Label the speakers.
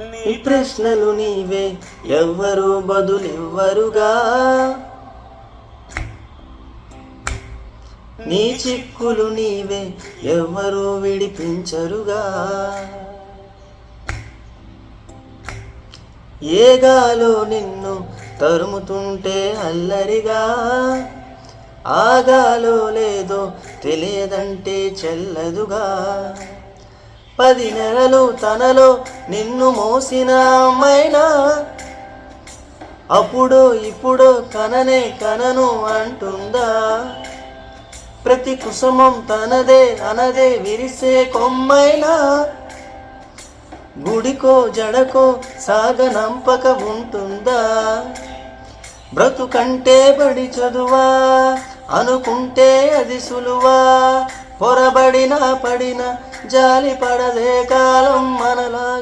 Speaker 1: నీ ప్రశ్నలు నీవే ఎవ్వరు బదులివ్వరుగా, నీ చిక్కులు నీవే ఎవ్వరు విడిపించరుగా. ఏగాలో నిన్ను తరుముతుంటే అల్లరిగా, ఆగాలో లేదో తెలియదంటే చెల్లదుగా. 10 నెలలు తనలో నిన్ను మోసిన అమ్మైనా, అప్పుడో ఇప్పుడో కననే కనను అంటుందా. ప్రతి కుసుమం తనదే అనదే విరిసే కొమ్మైనా, గుడికో జడకో సాగనంపక ఉంటుందా. బ్రతుకంటే బడి చదువా అనుకుంటే అది సులువా, పొరబడినా పడిన జాలి పడదే కాలం మనలాగా.